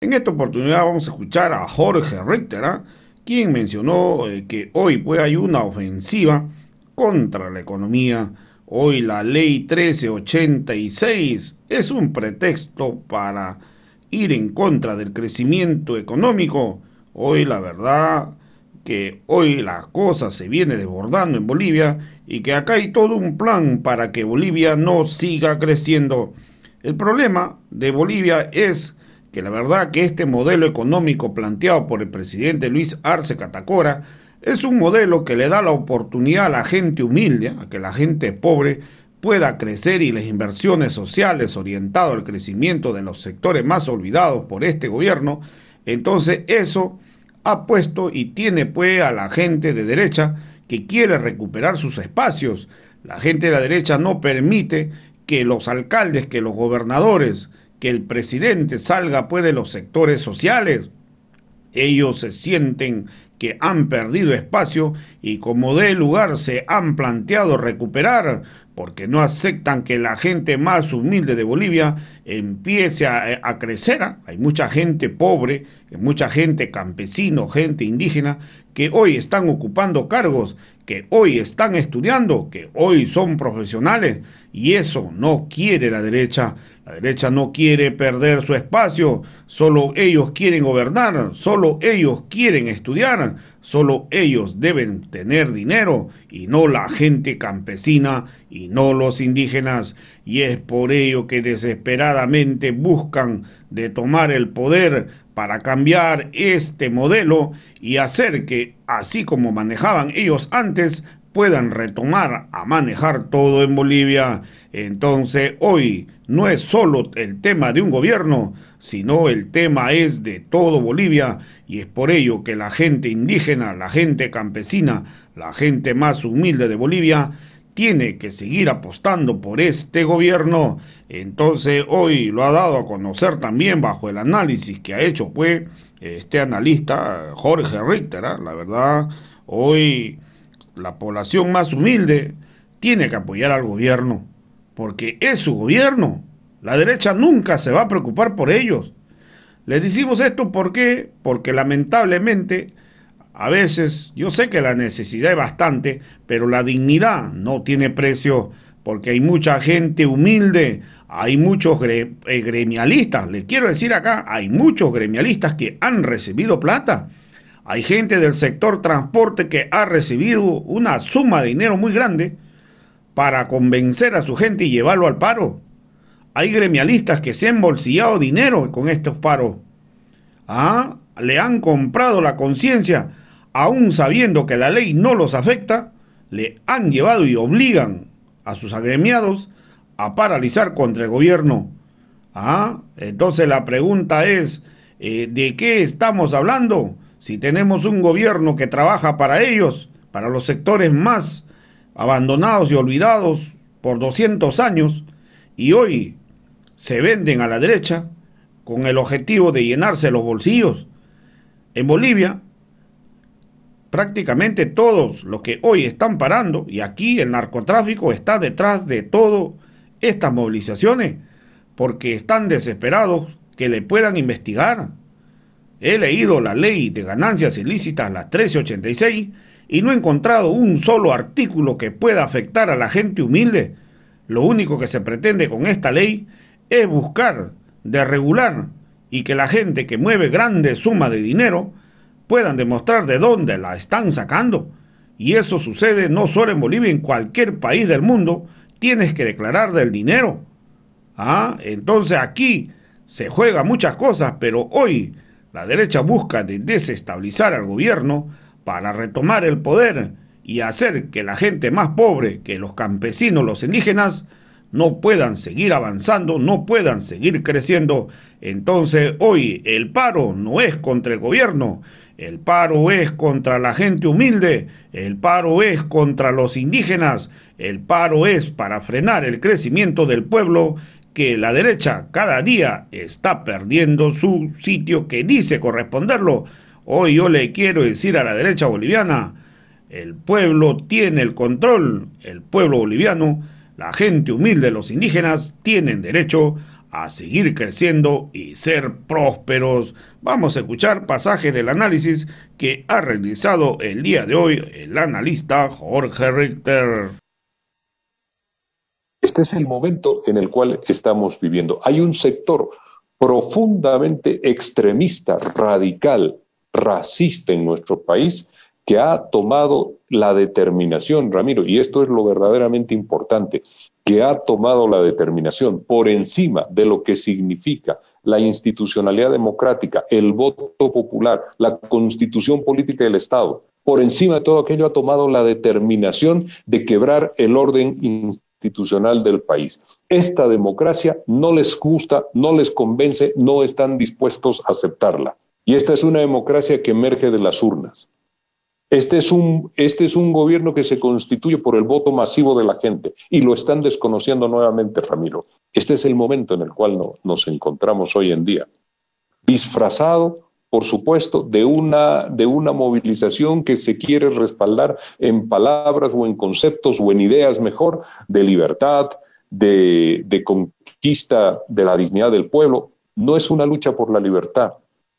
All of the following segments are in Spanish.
En esta oportunidad vamos a escuchar a Jorge Richter, quien mencionó que hoy pues, hay una ofensiva contra la economía. Hoy la ley 1386 es un pretexto para ir en contra del crecimiento económico. Hoy la verdad que hoy la cosa se viene desbordando en Bolivia y que acá hay todo un plan para que Bolivia no siga creciendo. El problema de Bolivia es que la verdad que este modelo económico planteado por el presidente Luis Arce Catacora es un modelo que le da la oportunidad a la gente humilde, a que la gente pobre pueda crecer y las inversiones sociales orientadas al crecimiento de los sectores más olvidados por este gobierno. Entonces eso ha puesto y tiene pues a la gente de derecha que quiere recuperar sus espacios. La gente de la derecha no permite que los alcaldes, que los gobernadores, que el presidente salga pues de los sectores sociales. Ellos se sienten que han perdido espacio y como de lugar se han planteado recuperar porque no aceptan que la gente más humilde de Bolivia empiece a crecer. Hay mucha gente pobre, mucha gente campesino, gente indígena que hoy están ocupando cargos, que hoy están estudiando, que hoy son profesionales y eso no quiere la derecha. La derecha no quiere perder su espacio, solo ellos quieren gobernar, solo ellos quieren estudiar, solo ellos deben tener dinero y no la gente campesina y no los indígenas. Y es por ello que desesperadamente buscan de tomar el poder para cambiar este modelo y hacer que, así como manejaban ellos antes, puedan retomar a manejar todo en Bolivia. Entonces, hoy no es solo el tema de un gobierno, sino el tema es de todo Bolivia y es por ello que la gente indígena, la gente campesina, la gente más humilde de Bolivia tiene que seguir apostando por este gobierno. Entonces, hoy lo ha dado a conocer también bajo el análisis que ha hecho pues este analista Jorge Richter. La verdad, hoy la población más humilde tiene que apoyar al gobierno, porque es su gobierno. La derecha nunca se va a preocupar por ellos. Les decimos esto ¿por qué? Porque lamentablemente a veces, yo sé que la necesidad es bastante, pero la dignidad no tiene precio, porque hay mucha gente humilde, hay muchos gremialistas, les quiero decir acá, hay muchos gremialistas que han recibido plata. Hay gente del sector transporte que ha recibido una suma de dinero muy grande para convencer a su gente y llevarlo al paro. Hay gremialistas que se han bolsillado dinero con estos paros. Le han comprado la conciencia, aún sabiendo que la ley no los afecta, le han llevado y obligan a sus agremiados a paralizar contra el gobierno. Entonces la pregunta es, ¿de qué estamos hablando? Si tenemos un gobierno que trabaja para ellos, para los sectores más abandonados y olvidados por 200 años, y hoy se venden a la derecha con el objetivo de llenarse los bolsillos. En Bolivia, prácticamente todos los que hoy están parando, y aquí el narcotráfico está detrás de todas estas movilizaciones, porque están desesperados que le puedan investigar. He leído la ley de ganancias ilícitas, la 1386, y no he encontrado un solo artículo que pueda afectar a la gente humilde. Lo único que se pretende con esta ley es buscar de regular y que la gente que mueve grandes sumas de dinero puedan demostrar de dónde la están sacando. Y eso sucede no solo en Bolivia, en cualquier país del mundo tienes que declarar del dinero. Entonces aquí se juega muchas cosas, pero hoy la derecha busca de desestabilizar al gobierno para retomar el poder y hacer que la gente más pobre, que los campesinos, los indígenas, no puedan seguir avanzando, no puedan seguir creciendo. Entonces hoy el paro no es contra el gobierno, el paro es contra la gente humilde, el paro es contra los indígenas, el paro es para frenar el crecimiento del pueblo, que la derecha cada día está perdiendo su sitio que dice corresponderlo. Hoy yo le quiero decir a la derecha boliviana, el pueblo tiene el control, el pueblo boliviano, la gente humilde, los indígenas, tienen derecho a seguir creciendo y ser prósperos. Vamos a escuchar pasaje del análisis que ha realizado el día de hoy el analista Jorge Richter. Este es el momento en el cual estamos viviendo. Hay un sector profundamente extremista, radical, racista en nuestro país que ha tomado la determinación, Ramiro, y esto es lo verdaderamente importante, que ha tomado la determinación por encima de lo que significa la institucionalidad democrática, el voto popular, la constitución política del Estado. Por encima de todo aquello ha tomado la determinación de quebrar el orden institucional del país. Esta democracia no les gusta, no les convence, no están dispuestos a aceptarla. Y esta es una democracia que emerge de las urnas. Este es un gobierno que se constituye por el voto masivo de la gente y lo están desconociendo nuevamente, Ramiro. Este es el momento en el cual nos encontramos hoy en día. Disfrazado, por supuesto, de una movilización que se quiere respaldar en palabras o en conceptos o en ideas mejor de libertad, de conquista de la dignidad del pueblo. No es una lucha por la libertad,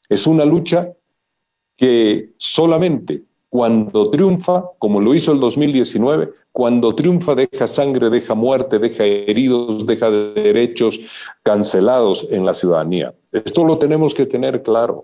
es una lucha que solamente cuando triunfa, como lo hizo el 2019, cuando triunfa deja sangre, deja muerte, deja heridos, deja derechos cancelados en la ciudadanía. Esto lo tenemos que tener claro.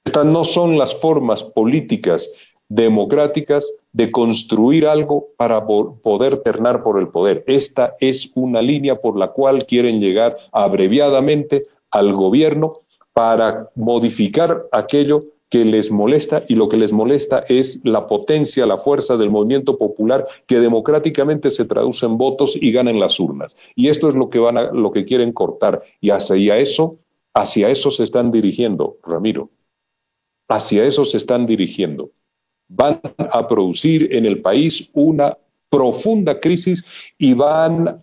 Estas no son las formas políticas democráticas de construir algo para poder ternar por el poder. Esta es una línea por la cual quieren llegar abreviadamente al gobierno para modificar aquello que les molesta, y lo que les molesta es la potencia, la fuerza del movimiento popular que democráticamente se traduce en votos y gana en las urnas. Y esto es lo que quieren cortar, y hacia eso se están dirigiendo, Ramiro. Hacia eso se están dirigiendo. Van a producir en el país una profunda crisis y van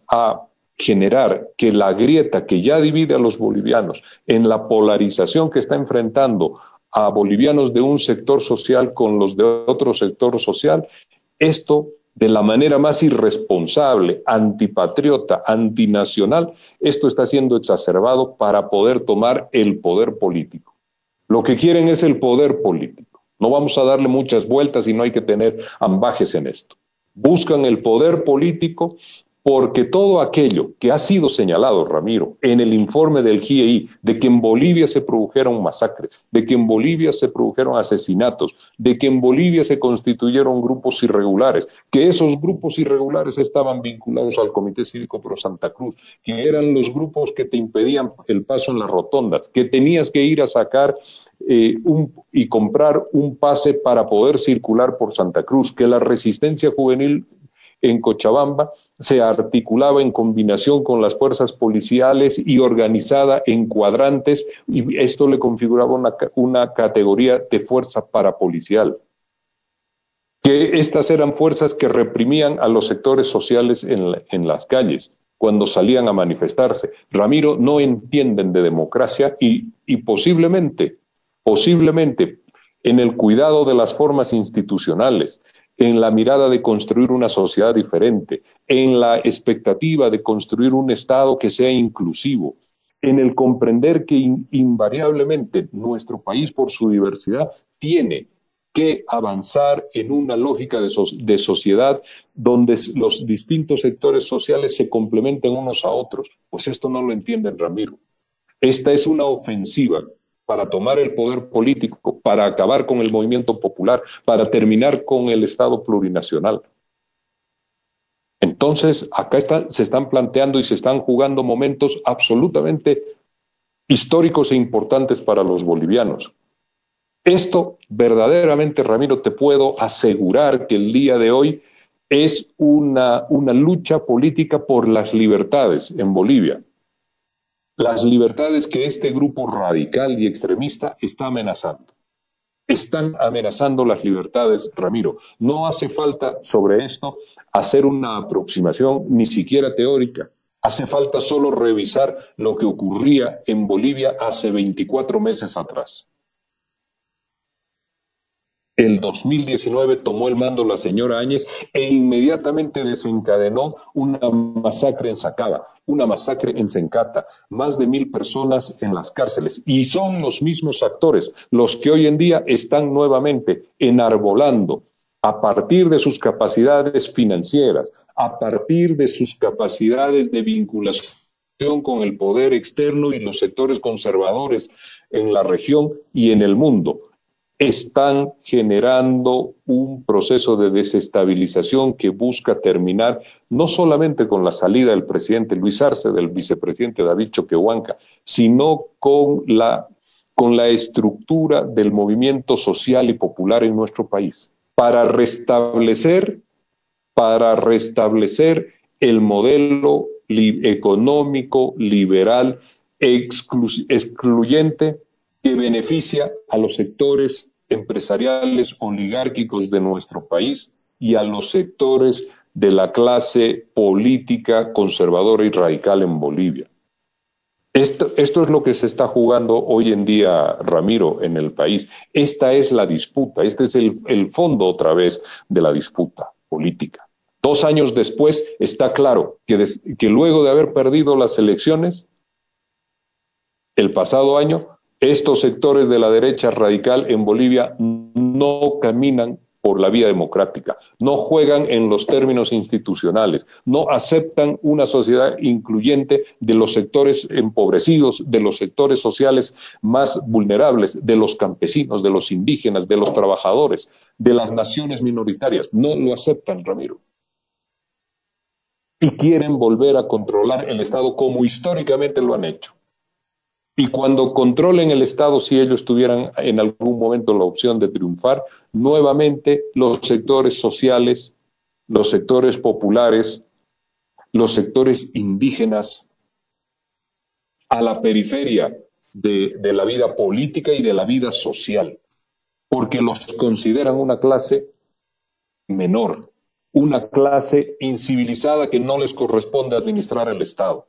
a generar que la grieta que ya divide a los bolivianos en la polarización que está enfrentando a bolivianos de un sector social con los de otro sector social, esto de la manera más irresponsable, antipatriota, antinacional, esto está siendo exacerbado para poder tomar el poder político. Lo que quieren es el poder político. No vamos a darle muchas vueltas y no hay que tener ambajes en esto. Buscan el poder político porque todo aquello que ha sido señalado, Ramiro, en el informe del GIEI, de que en Bolivia se produjeron masacres, de que en Bolivia se produjeron asesinatos, de que en Bolivia se constituyeron grupos irregulares, que esos grupos irregulares estaban vinculados al Comité Cívico Pro Santa Cruz, que eran los grupos que te impedían el paso en las rotondas, que tenías que ir a sacar y comprar un pase para poder circular por Santa Cruz, que la resistencia juvenil en Cochabamba se articulaba en combinación con las fuerzas policiales y organizada en cuadrantes, y esto le configuraba una categoría de fuerza parapolicial. Que estas eran fuerzas que reprimían a los sectores sociales en las calles cuando salían a manifestarse. Ramiro, no entienden de democracia y posiblemente en el cuidado de las formas institucionales, en la mirada de construir una sociedad diferente, en la expectativa de construir un Estado que sea inclusivo, en el comprender que invariablemente nuestro país, por su diversidad, tiene que avanzar en una lógica de sociedad donde los distintos sectores sociales se complementen unos a otros. Pues esto no lo entienden, Ramiro. Esta es una ofensiva para tomar el poder político, para acabar con el movimiento popular, para terminar con el Estado plurinacional. Entonces, acá se están planteando y se están jugando momentos absolutamente históricos e importantes para los bolivianos. Esto verdaderamente, Ramiro, te puedo asegurar que el día de hoy es una lucha política por las libertades en Bolivia. Las libertades que este grupo radical y extremista está amenazando. Están amenazando las libertades, Ramiro. No hace falta sobre esto hacer una aproximación ni siquiera teórica. Hace falta solo revisar lo que ocurría en Bolivia hace 24 meses atrás. el 2019 tomó el mando la señora Áñez e inmediatamente desencadenó una masacre en Sacaba, una masacre en Sencata, más de 1,000 personas en las cárceles. Y son los mismos actores los que hoy en día están nuevamente enarbolando, a partir de sus capacidades financieras, a partir de sus capacidades de vinculación con el poder externo y los sectores conservadores en la región y en el mundo, están generando un proceso de desestabilización que busca terminar no solamente con la salida del presidente Luis Arce, del vicepresidente David Choquehuanca, sino con la estructura del movimiento social y popular en nuestro país, para restablecer el modelo económico, liberal, excluyente, que beneficia a los sectores empresariales oligárquicos de nuestro país y a los sectores de la clase política conservadora y radical en Bolivia. Esto es lo que se está jugando hoy en día, Ramiro, en el país. Esta es la disputa, este es el fondo otra vez de la disputa política. 2 años después está claro que luego de haber perdido las elecciones, el pasado año, estos sectores de la derecha radical en Bolivia no caminan por la vía democrática, no juegan en los términos institucionales, no aceptan una sociedad incluyente de los sectores empobrecidos, de los sectores sociales más vulnerables, de los campesinos, de los indígenas, de los trabajadores, de las naciones minoritarias. No lo aceptan, Ramiro. Y quieren volver a controlar el Estado como históricamente lo han hecho. Y cuando controlen el Estado, si ellos tuvieran en algún momento la opción de triunfar, nuevamente los sectores sociales, los sectores populares, los sectores indígenas, a la periferia de la vida política y de la vida social, porque los consideran una clase menor, una clase incivilizada que no les corresponde administrar el Estado.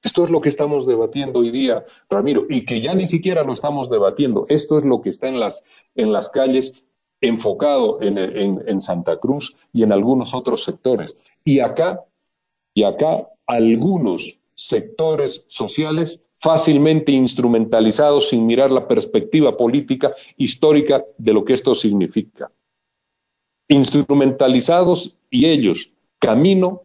Esto es lo que estamos debatiendo hoy día, Ramiro, y que ya ni siquiera lo estamos debatiendo. Esto es lo que está en las calles, enfocado en Santa Cruz y en algunos otros sectores. Y acá algunos sectores sociales fácilmente instrumentalizados sin mirar la perspectiva política histórica de lo que esto significa. Instrumentalizados y ellos camino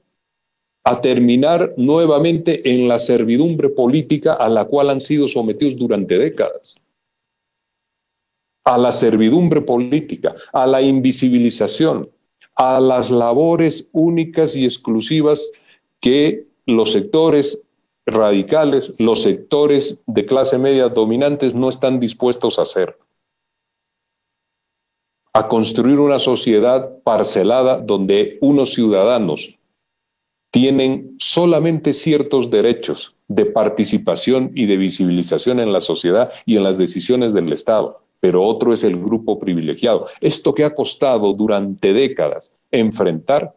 a terminar nuevamente en la servidumbre política a la cual han sido sometidos durante décadas. A la servidumbre política, a la invisibilización, a las labores únicas y exclusivas que los sectores radicales, los sectores de clase media dominantes no están dispuestos a hacer. A construir una sociedad parcelada donde unos ciudadanos tienen solamente ciertos derechos de participación y de visibilización en la sociedad y en las decisiones del Estado, pero otro es el grupo privilegiado. Esto que ha costado durante décadas enfrentar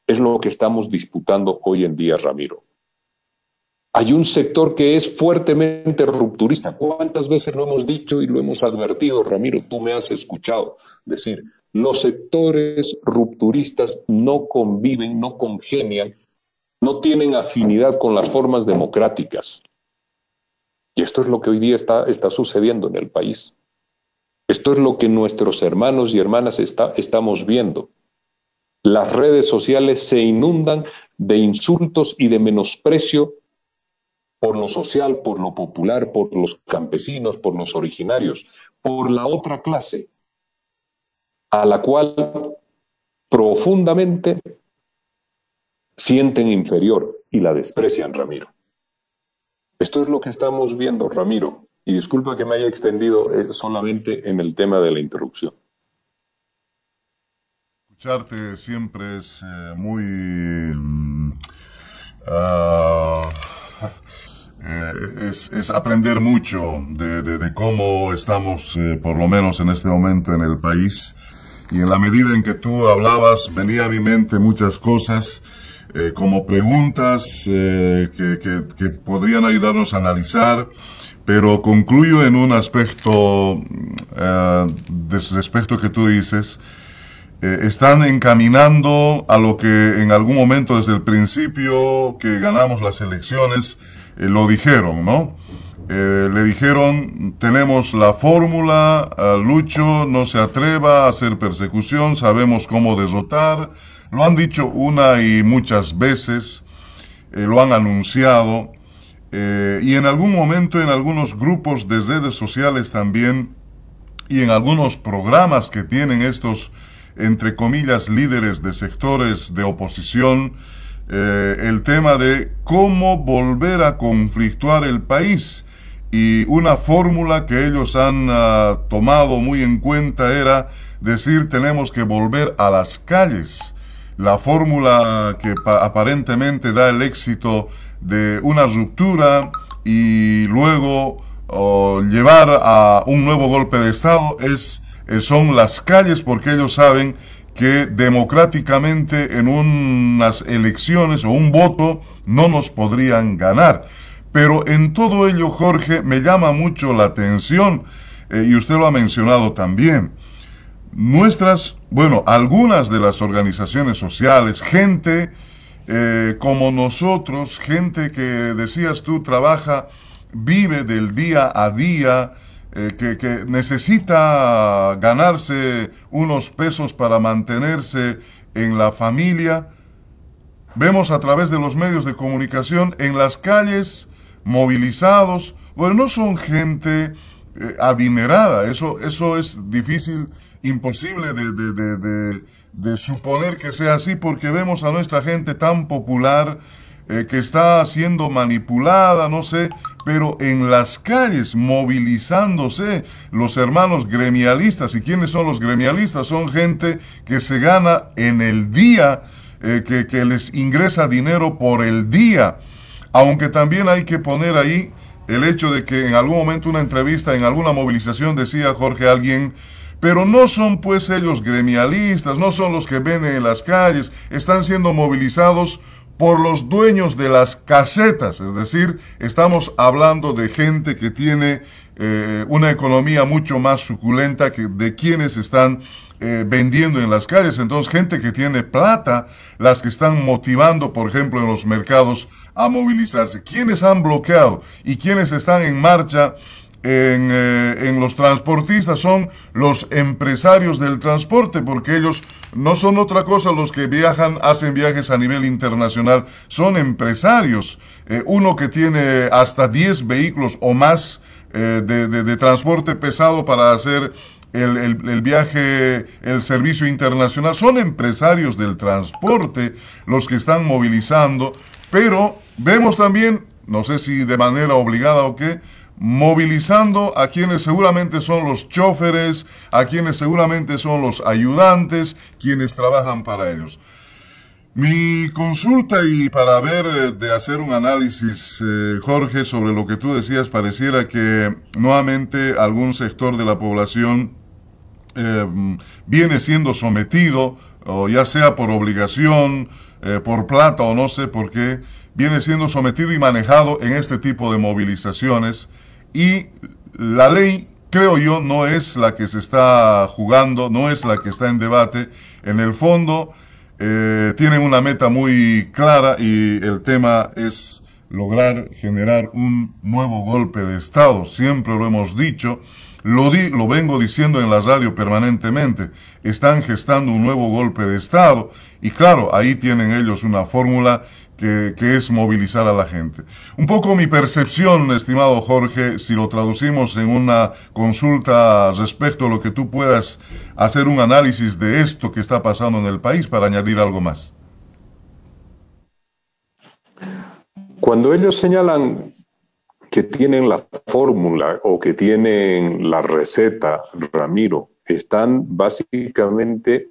es lo que estamos disputando hoy en día, Ramiro. Hay un sector que es fuertemente rupturista. ¿Cuántas veces lo hemos dicho y lo hemos advertido, Ramiro? Tú me has escuchado decir, los sectores rupturistas no conviven, no congenian, no tienen afinidad con las formas democráticas. Y esto es lo que hoy día está sucediendo en el país. Esto es lo que nuestros hermanos y hermanas estamos viendo. Las redes sociales se inundan de insultos y de menosprecio por lo social, por lo popular, por los campesinos, por los originarios, por la otra clase, a la cual profundamente sienten inferior y la desprecian, Ramiro. Esto es lo que estamos viendo, Ramiro. Y disculpa que me haya extendido solamente en el tema de la introducción. Escucharte siempre es es aprender mucho de cómo estamos, por lo menos en este momento en el país. Y en la medida en que tú hablabas, venía a mi mente muchas cosas como preguntas que podrían ayudarnos a analizar, pero concluyo en un aspecto, respecto que tú dices. Están encaminando a lo que en algún momento desde el principio que ganamos las elecciones lo dijeron, ¿no? Le dijeron, tenemos la fórmula, Lucho no se atreva a hacer persecución, sabemos cómo derrotar. Lo han dicho una y muchas veces, lo han anunciado, y en algún momento en algunos grupos de redes sociales también, y en algunos programas que tienen estos, entre comillas, líderes de sectores de oposición, el tema de cómo volver a conflictuar el país. Y una fórmula que ellos han tomado muy en cuenta era decir, tenemos que volver a las calles. La fórmula que aparentemente da el éxito de una ruptura y luego llevar a un nuevo golpe de Estado son las calles, porque ellos saben que democráticamente en unas elecciones o un voto no nos podrían ganar. Pero en todo ello, Jorge, me llama mucho la atención, y usted lo ha mencionado también, algunas de las organizaciones sociales, gente como nosotros, gente que decías tú trabaja, vive del día a día, que necesita ganarse unos pesos para mantenerse en la familia. Vemos a través de los medios de comunicación en las calles movilizados. Bueno, no son gente adinerada, eso es difícil, imposible de suponer que sea así, porque vemos a nuestra gente tan popular que está siendo manipulada, no sé, pero en las calles movilizándose los hermanos gremialistas. ¿Y quiénes son los gremialistas? Son gente que se gana en el día, que les ingresa dinero por el día. Aunque también hay que poner ahí el hecho de que en algún momento una entrevista, en alguna movilización decía Jorge alguien, pero no son pues ellos gremialistas, no son los que ven en las calles, están siendo movilizados por los dueños de las casetas, es decir, estamos hablando de gente que tiene una economía mucho más suculenta que de quienes están vendiendo en las calles. Entonces, gente que tiene plata, las que están motivando, por ejemplo, en los mercados a movilizarse. ¿Quiénes han bloqueado y quiénes están en marcha en los transportistas? Son los empresarios del transporte, porque ellos no son otra cosa los que viajan, hacen viajes a nivel internacional, son empresarios. Uno que tiene hasta 10 vehículos o más de transporte pesado para hacer el viaje, el servicio internacional, son empresarios del transporte los que están movilizando. Pero vemos también, no sé si de manera obligada o qué, movilizando a quienes seguramente son los choferes, a quienes seguramente son los ayudantes, quienes trabajan para ellos. Mi consulta, y para ver, de hacer un análisis, Jorge, sobre lo que tú decías, pareciera que nuevamente algún sector de la población viene siendo sometido, o ya sea por obligación, por plata o no sé por qué, viene siendo sometido y manejado en este tipo de movilizaciones. Y la ley, creo yo, no es la que se está jugando, no es la que está en debate. En el fondo, tienen una meta muy clara y el tema es lograr generar un nuevo golpe de Estado. Siempre lo hemos dicho, lo vengo diciendo en la radio permanentemente. Están gestando un nuevo golpe de Estado y claro, ahí tienen ellos una fórmula que es movilizar a la gente. Un poco mi percepción, estimado Jorge, si lo traducimos en una consulta respecto a lo que tú puedas hacer un análisis de esto que está pasando en el país, para añadir algo más. Cuando ellos señalan que tienen la fórmula o que tienen la receta, Ramiro, están básicamente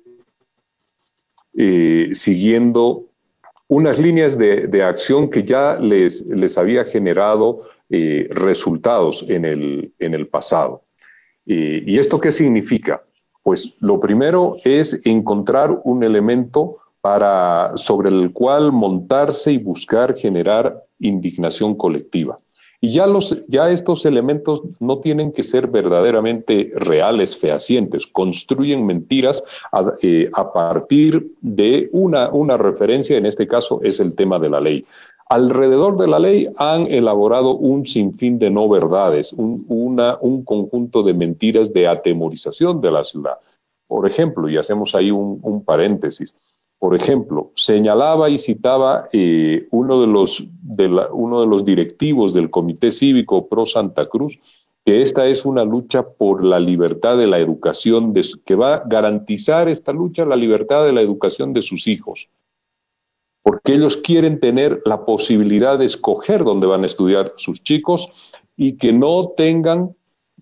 siguiendo unas líneas de acción que ya les había generado resultados en el pasado. ¿Y esto qué significa? Pues lo primero es encontrar un elemento sobre el cual montarse y buscar generar indignación colectiva. Y ya estos elementos no tienen que ser verdaderamente reales, fehacientes, construyen mentiras a partir de una referencia, en este caso es el tema de la ley. Alrededor de la ley han elaborado un sinfín de no verdades, un conjunto de mentiras de atemorización de la ciudad. Por ejemplo, y hacemos ahí un paréntesis, por ejemplo, señalaba y citaba uno de los directivos del Comité Cívico Pro Santa Cruz que esta es una lucha por la libertad de la educación, que va a garantizar esta lucha la libertad de la educación de sus hijos, porque ellos quieren tener la posibilidad de escoger dónde van a estudiar sus chicos y que no tengan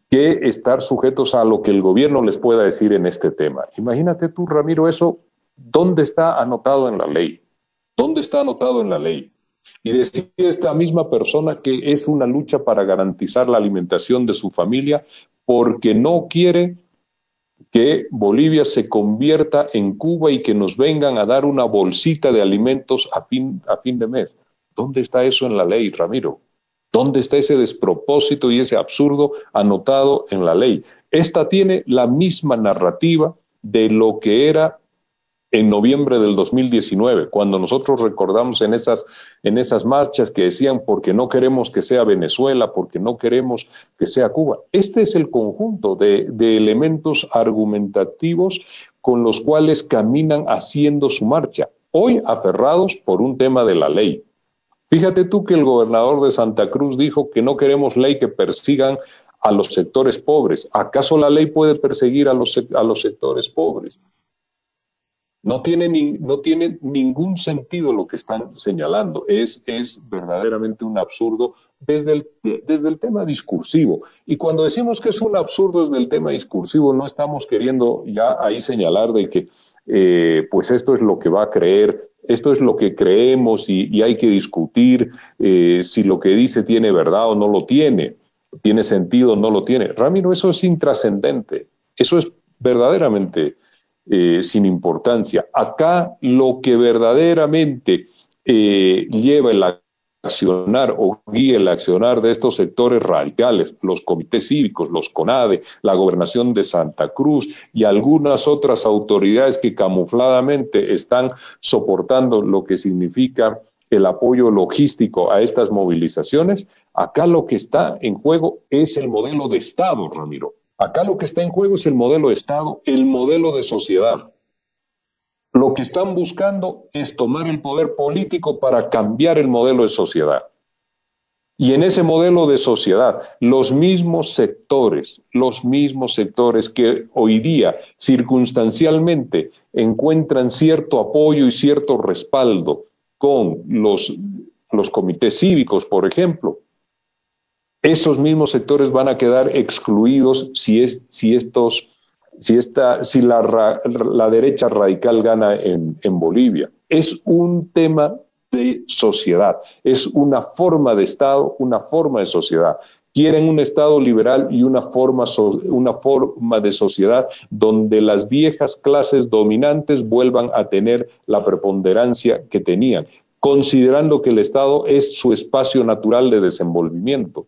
que estar sujetos a lo que el gobierno les pueda decir en este tema. Imagínate tú, Ramiro, eso. ¿Dónde está anotado en la ley? ¿Dónde está anotado en la ley? Y decide esta misma persona que es una lucha para garantizar la alimentación de su familia porque no quiere que Bolivia se convierta en Cuba y que nos vengan a dar una bolsita de alimentos a fin de mes. ¿Dónde está eso en la ley, Ramiro? ¿Dónde está ese despropósito y ese absurdo anotado en la ley? Esta tiene la misma narrativa de lo que era en noviembre del 2019, cuando nosotros recordamos en esas marchas que decían porque no queremos que sea Venezuela, porque no queremos que sea Cuba. Este es el conjunto de elementos argumentativos con los cuales caminan haciendo su marcha, hoy aferrados por un tema de la ley. Fíjate tú que el gobernador de Santa Cruz dijo que no queremos ley que persigan a los sectores pobres. ¿Acaso la ley puede perseguir a los sectores pobres? No tiene ningún sentido lo que están señalando. Es verdaderamente un absurdo desde el tema discursivo. Y cuando decimos que es un absurdo desde el tema discursivo, no estamos queriendo ya ahí señalar de que pues esto es lo que va a creer, esto es lo que creemos y hay que discutir si lo que dice tiene verdad o no lo tiene sentido o no lo tiene. Ramiro, eso es intrascendente. Eso es verdaderamente sin importancia. Acá lo que verdaderamente lleva el accionar o guía el accionar de estos sectores radicales, los comités cívicos, los CONADE, la gobernación de Santa Cruz y algunas otras autoridades que camufladamente están soportando lo que significa el apoyo logístico a estas movilizaciones, acá lo que está en juego es el modelo de Estado, Ramiro. Acá lo que está en juego es el modelo de Estado, el modelo de sociedad. Lo que están buscando es tomar el poder político para cambiar el modelo de sociedad. Y en ese modelo de sociedad, los mismos sectores que hoy día circunstancialmente encuentran cierto apoyo y cierto respaldo con los comités cívicos, por ejemplo, esos mismos sectores van a quedar excluidos si la derecha radical gana en Bolivia. Es un tema de sociedad, es una forma de Estado, una forma de sociedad. Quieren un Estado liberal y una forma de sociedad donde las viejas clases dominantes vuelvan a tener la preponderancia que tenían, considerando que el Estado es su espacio natural de desenvolvimiento.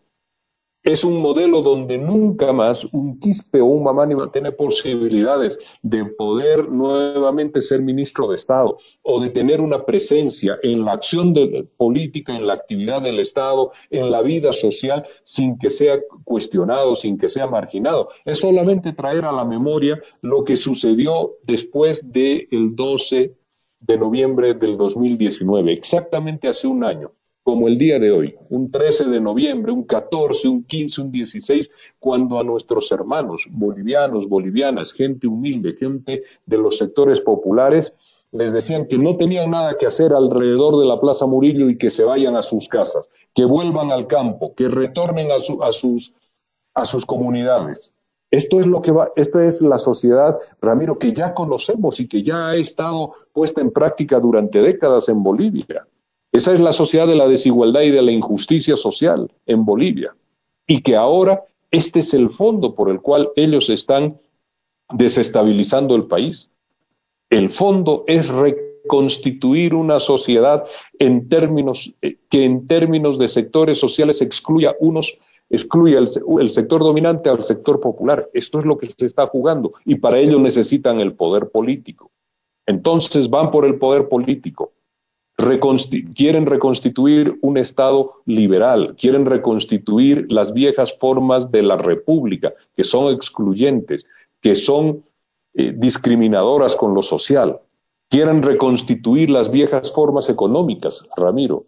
Es un modelo donde nunca más un quispe o un mamani va a tener posibilidades de poder nuevamente ser ministro de Estado o de tener una presencia en la acción política, en la actividad del Estado, en la vida social, sin que sea cuestionado, sin que sea marginado. Es solamente traer a la memoria lo que sucedió después del 12 de noviembre del 2019, exactamente hace un año. Como el día de hoy, un 13 de noviembre, un 14, un 15, un 16, cuando a nuestros hermanos bolivianos, bolivianas, gente humilde, gente de los sectores populares, les decían que no tenían nada que hacer alrededor de la Plaza Murillo y que se vayan a sus casas, que vuelvan al campo, que retornen a sus comunidades. Esta es la sociedad, Ramiro, que ya conocemos y que ya ha estado puesta en práctica durante décadas en Bolivia. Esa es la sociedad de la desigualdad y de la injusticia social en Bolivia. Y que ahora este es el fondo por el cual ellos están desestabilizando el país. El fondo es reconstituir una sociedad que en términos de sectores sociales excluya el sector dominante al sector popular. Esto es lo que se está jugando y para ello necesitan el poder político. Entonces van por el poder político. Quieren reconstituir un Estado liberal, quieren reconstituir las viejas formas de la República, que son excluyentes, que son discriminadoras con lo social. Quieren reconstituir las viejas formas económicas, Ramiro,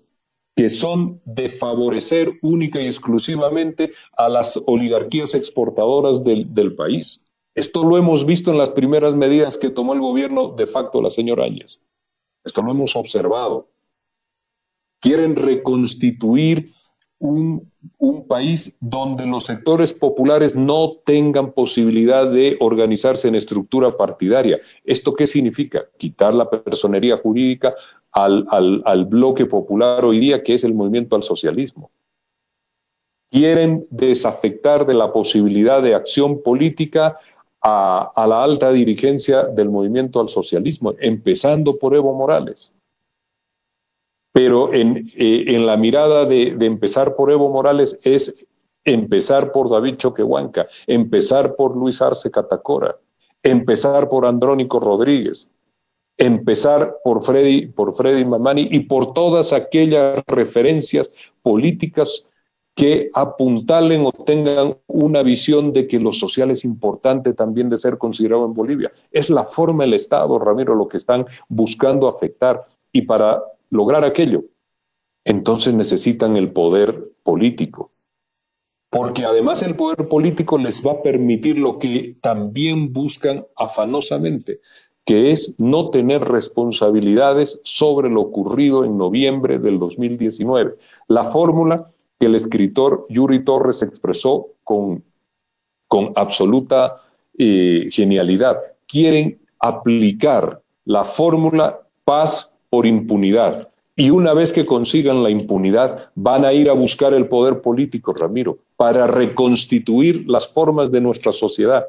que son de favorecer única y exclusivamente a las oligarquías exportadoras del país. Esto lo hemos visto en las primeras medidas que tomó el gobierno de facto la señora Áñez. Esto lo hemos observado. Quieren reconstituir un país donde los sectores populares no tengan posibilidad de organizarse en estructura partidaria. ¿Esto qué significa? Quitar la personería jurídica al bloque popular hoy día, que es el movimiento al socialismo. Quieren desafectar de la posibilidad de acción política a la alta dirigencia del movimiento al socialismo, empezando por Evo Morales. Pero en la mirada de empezar por Evo Morales es empezar por David Choquehuanca, empezar por Luis Arce Catacora, empezar por Andrónico Rodríguez, empezar por Freddy Mamani y por todas aquellas referencias políticas que apuntalen o tengan una visión de que lo social es importante también de ser considerado en Bolivia. Es la forma del Estado, Ramiro, lo que están buscando afectar. Y para lograr aquello, entonces necesitan el poder político. Porque además el poder político les va a permitir lo que también buscan afanosamente, que es no tener responsabilidades sobre lo ocurrido en noviembre del 2019. La fórmula que el escritor Yuri Torres expresó con absoluta genialidad. Quieren aplicar la fórmula paz por impunidad. Y una vez que consigan la impunidad, van a ir a buscar el poder político, Ramiro, para reconstituir las formas de nuestra sociedad.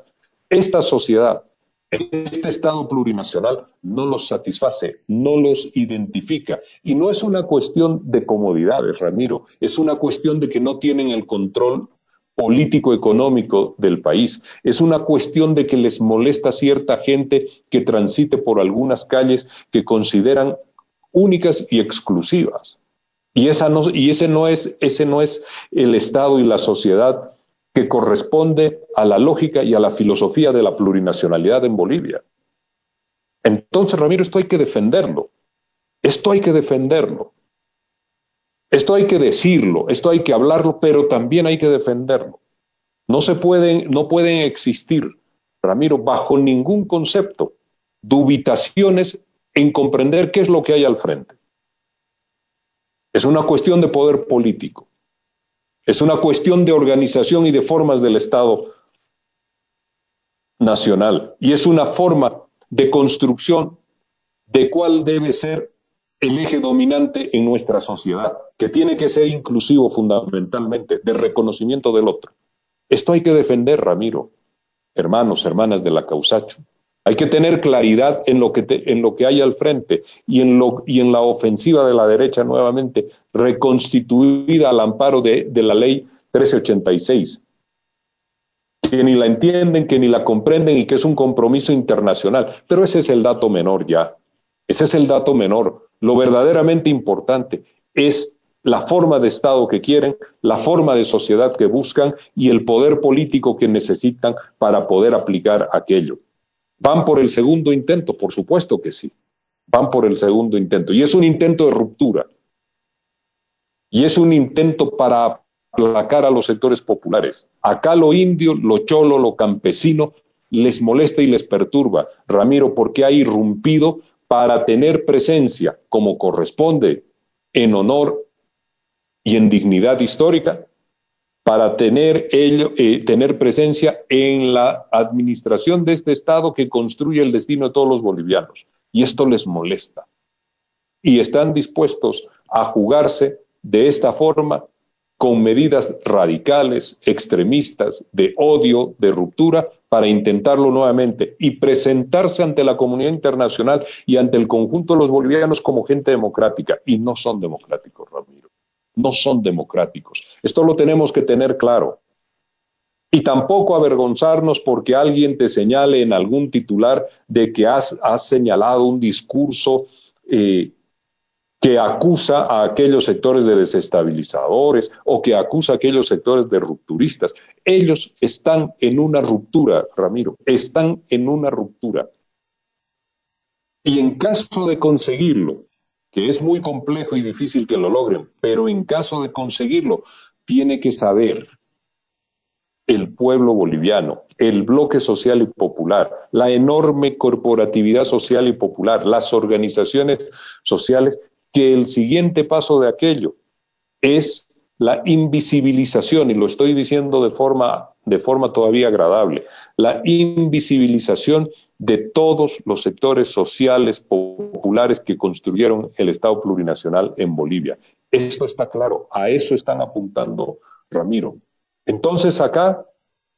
Esta sociedad, este Estado plurinacional no los satisface, no los identifica. Y no es una cuestión de comodidades, Ramiro, es una cuestión de que no tienen el control político-económico del país. Es una cuestión de que les molesta cierta gente que transite por algunas calles que consideran únicas y exclusivas. Y ese no es el Estado y la sociedad que corresponde a la lógica y a la filosofía de la plurinacionalidad en Bolivia. Entonces, Ramiro, esto hay que defenderlo. Esto hay que defenderlo. Esto hay que decirlo, esto hay que hablarlo, pero también hay que defenderlo. No pueden existir, Ramiro, bajo ningún concepto, dubitaciones en comprender qué es lo que hay al frente. Es una cuestión de poder político. Es una cuestión de organización y de formas del Estado nacional. Y es una forma de construcción de cuál debe ser el eje dominante en nuestra sociedad, que tiene que ser inclusivo fundamentalmente, de reconocimiento del otro. Esto hay que defender, Ramiro, hermanos, hermanas de la Causacho. Hay que tener claridad en lo que hay al frente y en la ofensiva de la derecha nuevamente, reconstituida al amparo de la ley 1386, que ni la entienden, que ni la comprenden y que es un compromiso internacional. Pero ese es el dato menor ya. Ese es el dato menor. Lo verdaderamente importante es la forma de Estado que quieren, la forma de sociedad que buscan y el poder político que necesitan para poder aplicar aquello. ¿Van por el segundo intento? Por supuesto que sí. Van por el segundo intento. Y es un intento de ruptura. Y es un intento para aplacar a los sectores populares. Acá lo indio, lo cholo, lo campesino les molesta y les perturba. Ramiro, porque ha irrumpido para tener presencia, como corresponde, en honor y en dignidad histórica, para tener presencia en la administración de este Estado que construye el destino de todos los bolivianos. Y esto les molesta. Y están dispuestos a jugarse de esta forma con medidas radicales, extremistas, de odio, de ruptura, para intentarlo nuevamente y presentarse ante la comunidad internacional y ante el conjunto de los bolivianos como gente democrática. Y no son democráticos, Ramiro. No son democráticos. Esto lo tenemos que tener claro. Y tampoco avergonzarnos porque alguien te señale en algún titular de que has señalado un discurso que acusa a aquellos sectores de desestabilizadores o que acusa a aquellos sectores de rupturistas. Ellos están en una ruptura, Ramiro, están en una ruptura. Y en caso de conseguirlo, que es muy complejo y difícil que lo logren, pero en caso de conseguirlo, tiene que saber el pueblo boliviano, el bloque social y popular, la enorme corporatividad social y popular, las organizaciones sociales, que el siguiente paso de aquello es la invisibilización, y lo estoy diciendo de forma todavía agradable, la invisibilización de todos los sectores sociales populares que construyeron el Estado plurinacional en Bolivia. Esto está claro, a eso están apuntando, Ramiro. Entonces acá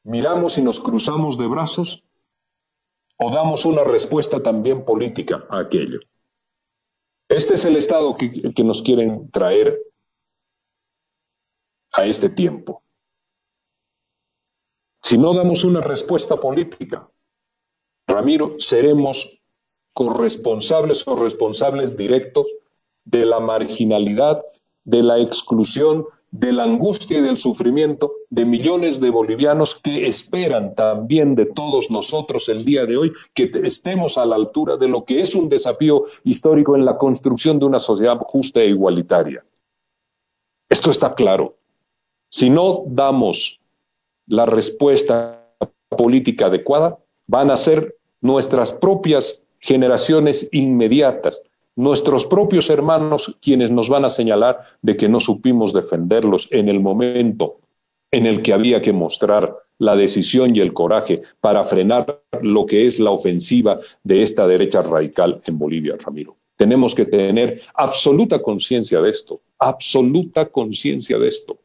miramos y nos cruzamos de brazos o damos una respuesta también política a aquello. Este es el estado que nos quieren traer a este tiempo. Si no damos una respuesta política, Ramiro, seremos corresponsables o responsables directos de la marginalidad, de la exclusión, de la angustia y del sufrimiento de millones de bolivianos que esperan también de todos nosotros el día de hoy que estemos a la altura de lo que es un desafío histórico en la construcción de una sociedad justa e igualitaria. Esto está claro. Si no damos la respuesta política adecuada, van a ser nuestras propias generaciones inmediatas, nuestros propios hermanos quienes nos van a señalar de que no supimos defenderlos en el momento en el que había que mostrar la decisión y el coraje para frenar lo que es la ofensiva de esta derecha radical en Bolivia, Ramiro. Tenemos que tener absoluta conciencia de esto, absoluta conciencia de esto.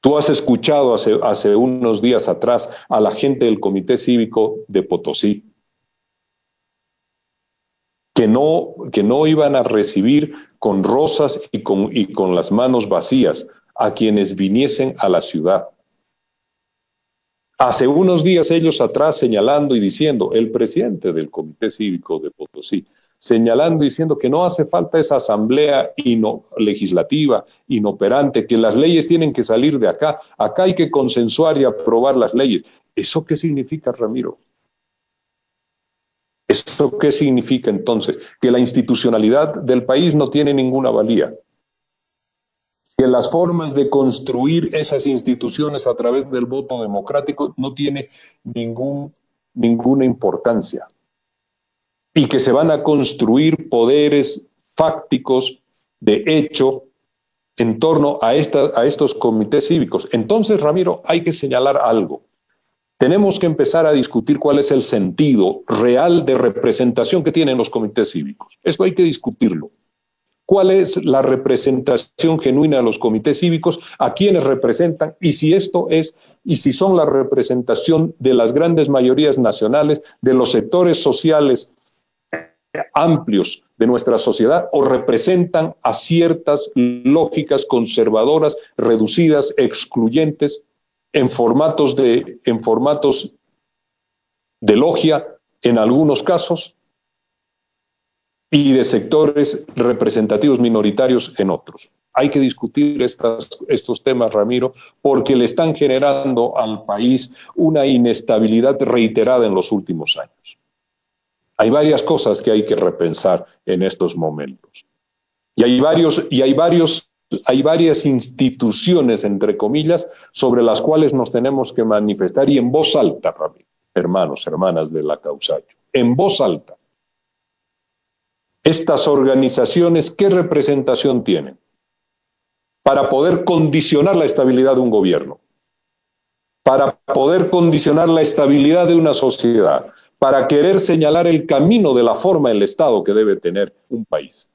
Tú has escuchado hace unos días atrás a la gente del Comité Cívico de Potosí, que no iban a recibir con rosas y con las manos vacías a quienes viniesen a la ciudad. Hace unos días ellos atrás señalando y diciendo, el presidente del Comité Cívico de Potosí, señalando y diciendo que no hace falta esa asamblea legislativa inoperante, que las leyes tienen que salir de acá, acá hay que consensuar y aprobar las leyes. ¿Eso qué significa, Ramiro? ¿Eso qué significa entonces? Que la institucionalidad del país no tiene ninguna valía. Que las formas de construir esas instituciones a través del voto democrático no tiene ninguna importancia. Y que se van a construir poderes fácticos de hecho en torno a estos comités cívicos. Entonces, Ramiro, hay que señalar algo. Tenemos que empezar a discutir cuál es el sentido real de representación que tienen los comités cívicos. Esto hay que discutirlo. ¿Cuál es la representación genuina de los comités cívicos? ¿A quiénes representan? Y si son la representación de las grandes mayorías nacionales, de los sectores sociales amplios de nuestra sociedad, o representan a ciertas lógicas conservadoras, reducidas, excluyentes, en formatos de logia en algunos casos y de sectores representativos minoritarios en otros. Hay que discutir estos temas, Ramiro, porque le están generando al país una inestabilidad reiterada en los últimos años. Hay varias cosas que hay que repensar en estos momentos. Y hay varias instituciones, entre comillas, sobre las cuales nos tenemos que manifestar y en voz alta, Ramiro, hermanos, hermanas de la Causacho, en voz alta. Estas organizaciones, ¿qué representación tienen? Para poder condicionar la estabilidad de un gobierno, para poder condicionar la estabilidad de una sociedad, para querer señalar el camino de la forma del Estado que debe tener un país.